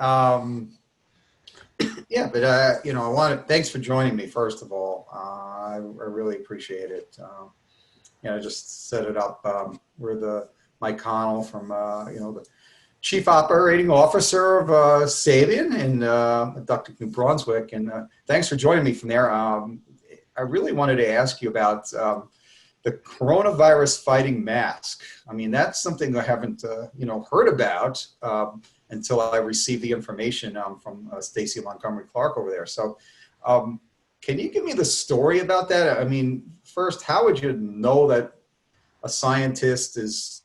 Um, yeah, but I want to thanks for joining me. First of all, I really appreciate it. Just set it up. We're the Mike Connell from the Chief Operating Officer of SABIAN in Duck New Brunswick, and thanks for joining me from there. I really wanted to ask you about the coronavirus fighting mask. I mean, that's something I haven't heard about until I received the information from Stacy Montgomery Clark over there. So can you give me the story about that? I mean, first, how would you know that a scientist is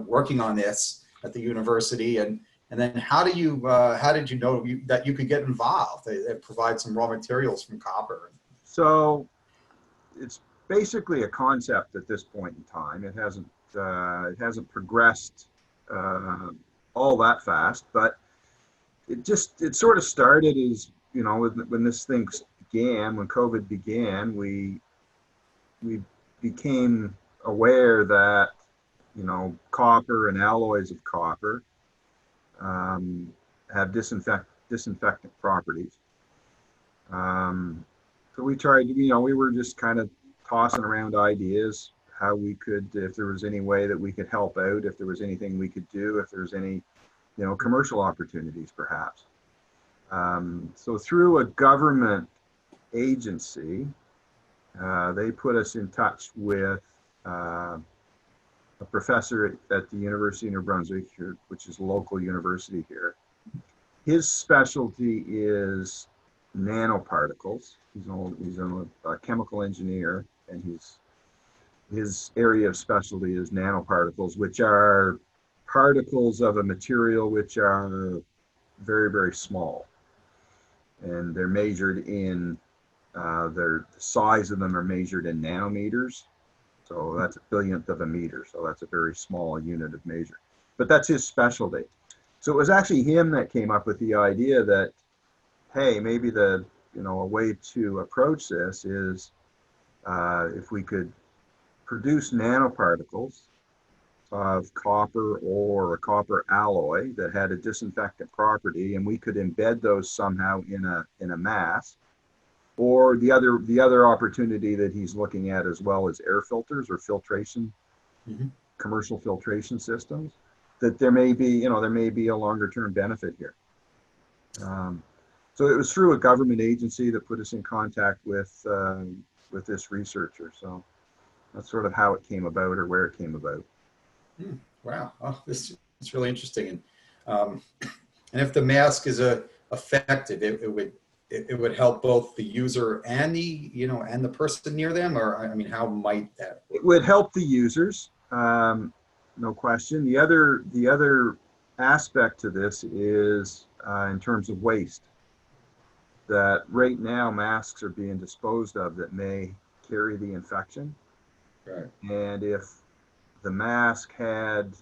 working on this at the university, and then how did you know that you could get involved? They provide some raw materials from copper. So it's basically a concept at this point in time. It hasn't progressed all that fast, but it sort of started as, when this thing began, when COVID began, we became aware that copper and alloys of copper have disinfectant properties. So we tried, we were just kind of tossing around ideas, how we could, if there was any way that we could help out, if there was anything we could do, if there's any, commercial opportunities perhaps. So through a government agency, they put us in touch with a professor at the University of New Brunswick, which is a local university here. His specialty is nanoparticles. He's a chemical engineer, and his area of specialty is nanoparticles, which are particles of a material which are very, very small, and they're measured in the size of them are measured in nanometers. So that's a billionth of a meter. So that's a very small unit of measure. But that's his specialty. So it was actually him that came up with the idea that, hey, maybe a way to approach this is if we could produce nanoparticles of copper or a copper alloy that had a disinfectant property, and we could embed those somehow in a mask. Or the other opportunity that he's looking at as well is air filters or filtration, commercial filtration systems. That there may be a longer term benefit here. So it was through a government agency that put us in contact with this researcher. So that's sort of how it came about, or where it came about. Wow, this is really interesting. And if the mask is effective, it would help both the user and the person near them, or I mean, how might that work? It would help the users, no question. The other aspect to this is in terms of waste. That right now masks are being disposed of that may carry the infection. Right. And if the mask had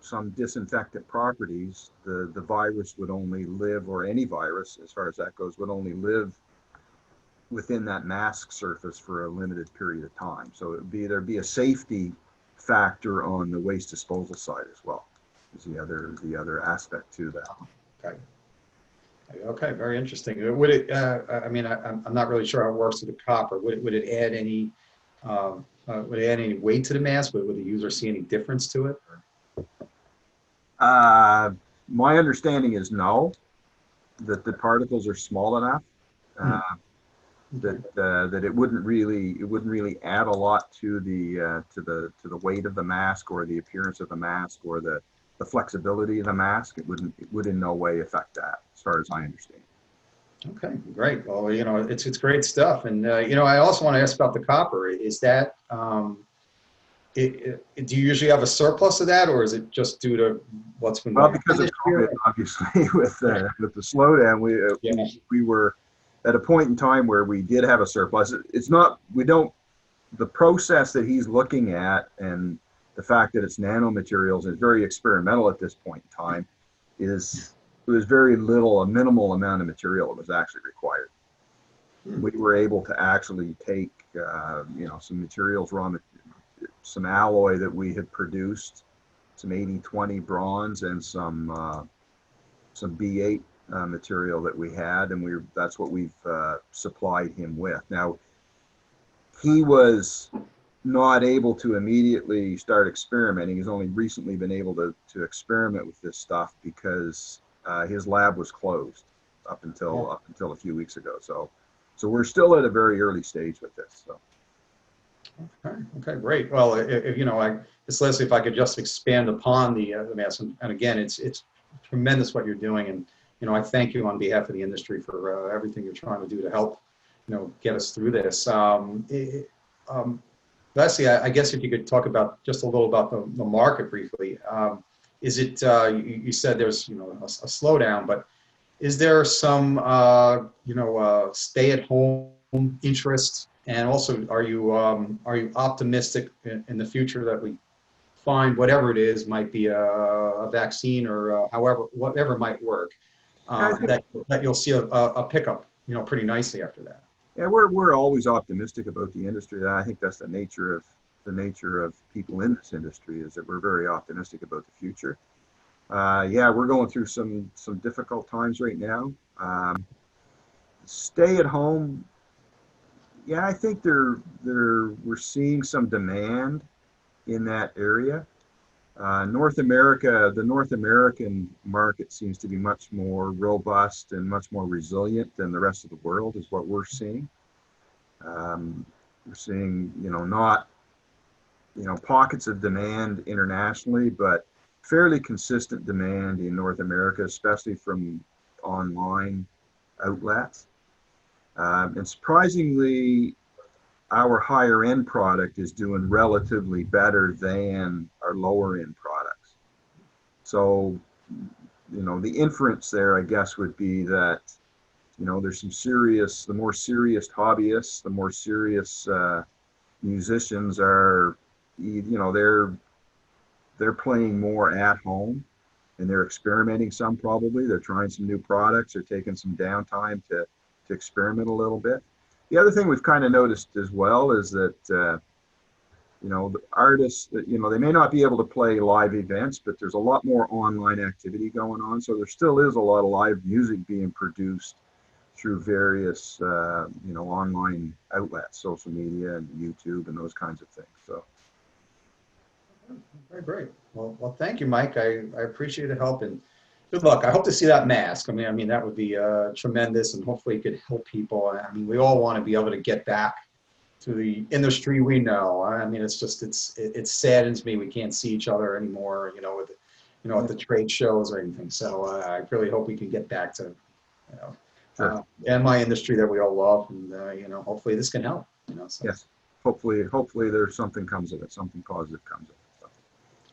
some disinfectant properties, the virus would only live, or any virus as far as that goes, would only live within that mask surface for a limited period of time. So there'd be a safety factor on the waste disposal side as well, is the other aspect to that. Okay, very interesting. Would it? I mean, I'm not really sure how it works with the copper. Would it add any? Would it add any weight to the mask? Would the user see any difference to it? My understanding is no. That the particles are small enough that it wouldn't really add a lot to the weight of the mask, or the appearance of the mask, or the flexibility of the mask. It would in no way affect that, as far as I understand. Okay, great. Well, it's great stuff. And I also want to ask about the copper. Is that do you usually have a surplus of that, or is it just due to what's been well, going because of COVID, obviously, with the slowdown, we were at a point in time where we did have a surplus. The process that he's looking at, and the fact that it's nanomaterials is very experimental at this point in time, it was very little, a minimal amount of material that was actually required. We were able to actually take, some materials, some alloy that we had produced, some 80-20 bronze, and some B8 material that we had, and that's what we've supplied him with. Now, he was not able to immediately start experimenting. He's only recently been able to experiment with this stuff because his lab was closed up until a few weeks ago. So we're still at a very early stage with this. So. Okay, great. Well, if you know, Leslie, if I could just expand upon the mass, and again, it's tremendous what you're doing, and you know, I thank you on behalf of the industry for everything you're trying to do to help, you know, get us through this. Leslie, I guess if you could talk about just a little about the market briefly. Is it you said there's, you know, a slowdown, but is there some stay-at-home interest? And also, are you optimistic in the future that we find whatever it is, might be a vaccine or whatever might work, that you'll see a pickup, you know, pretty nicely after that? Yeah, we're always optimistic about the industry. I think that's the nature of people in this industry, is that we're very optimistic about the future. Yeah, we're going through some difficult times right now. Stay at home. Yeah, I think we're seeing some demand in that area. The North American market seems to be much more robust and much more resilient than the rest of the world, is what we're seeing. We're seeing, not, pockets of demand internationally, but fairly consistent demand in North America, especially from online outlets. And surprisingly, our higher end product is doing relatively better than our lower end products. So, the inference there, I guess, would be that, there's the more serious hobbyists, the more serious musicians are, they're playing more at home, and they're experimenting some. Probably they're trying some new products, they're taking some downtime to experiment a little bit. The other thing we've kind of noticed as well is that, the artists, they may not be able to play live events, but there's a lot more online activity going on. So there still is a lot of live music being produced through various, online outlets, social media and YouTube and those kinds of things. So. Very great. Well, thank you, Mike. I appreciate the help, and good luck. I hope to see that mask. I mean that would be tremendous, and hopefully it could help people. I mean, we all want to be able to get back to the industry we know. I mean, it's just it saddens me we can't see each other anymore. At the trade shows or anything. So I really hope we can get back to, Sure. And my industry that we all love, and hopefully this can help. So. Yes. Hopefully there's something comes of it. Something positive comes of it.